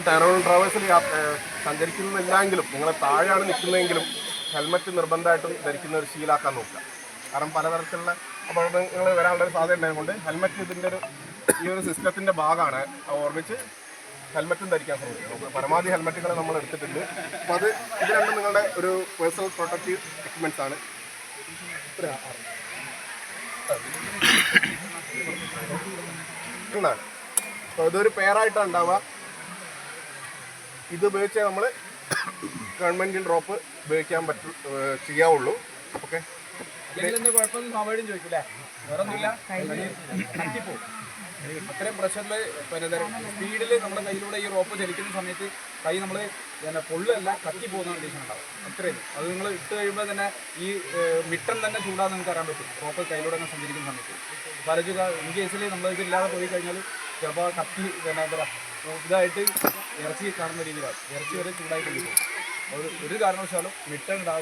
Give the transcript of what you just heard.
ടാനോൺ ട്രാവേഴ്സിൽ സഞ്ചരിക്കുന്നില്ലെങ്കിലും നിങ്ങൾ താഴെയാണ് നിൽക്കുന്നതെങ്കിലും ഹെൽമറ്റ് നിർബന്ധമായിട്ടും ധരിക്കുന്ന ഒരു ശീലാക്കാൻ നോക്കുക. കാരണം പലതരത്തിലുള്ള അപകടങ്ങൾ വരാനുള്ള ഒരു സാധ്യത ഉണ്ടായതുകൊണ്ട് ഹെൽമറ്റ് ഇതിൻ്റെ ഈ ഒരു സിസ്റ്റത്തിൻ്റെ ഭാഗമാണ്. ഓർമ്മിച്ച് ഹെൽമറ്റും ധരിക്കാൻ ശ്രമിക്കുക. നമുക്ക് പരമാവധി ഹെൽമറ്റുകൾ നമ്മൾ എടുത്തിട്ടുണ്ട്. അപ്പോൾ ഇത് രണ്ടും നിങ്ങളുടെ ഒരു പേഴ്സണൽ പ്രൊട്ടക്റ്റീവ് എക്യുപ്മെൻറ്റ്സ് ആണ്. എന്നാണ് അപ്പോൾ ഇതൊരു പെയറായിട്ടാണ് ഉണ്ടാവുക. ഇത് ഉപയോഗിച്ചേ നമ്മൾ ഗവൺമെൻറ്റിൽ ഡ്രോപ്പ് ഉപയോഗിക്കാൻ ചെയ്യാവുള്ളൂ. ഓക്കെ, കുഴപ്പമൊന്നും സ്വാഭാവികം ചോദിക്കില്ലേ? വേറെ ഒന്നുമില്ല, കത്തിപ്പോവും. അത്രയും പ്രഷറിൽ സ്പീഡിൽ നമ്മുടെ കയ്യിലൂടെ ഈ റോപ്പ് ചലിക്കുന്ന സമയത്ത് കൈ നമ്മൾ പൊള്ളല്ല കത്തിപ്പോകുന്ന കണ്ടീഷൻ ഉണ്ടാവും. അത്രയും അത് നിങ്ങൾ ഇട്ട് കഴിയുമ്പോൾ തന്നെ ഈ മിട്ടൻ തന്നെ ചൂടാന്ന് നിങ്ങൾക്ക് അറിയാൻ പറ്റും. റോപ്പ് കയ്യിലൂടെ തന്നെ സഞ്ചരിക്കുന്ന സമയത്ത് പലചുക ഇൻ കേസിൽ നമ്മൾ ഇതില്ലാതെ പോയി കഴിഞ്ഞാൽ ചിലപ്പോൾ കത്തി എന്താ ഇതായിട്ട് ഇറച്ചി കാണുന്ന രീതിയിലാണ്. ഇറച്ചി വരെ ചൂടായിട്ട് പോകും. ഒരു കാരണവശാലും മിട്ടൻ ഉണ്ടാകും.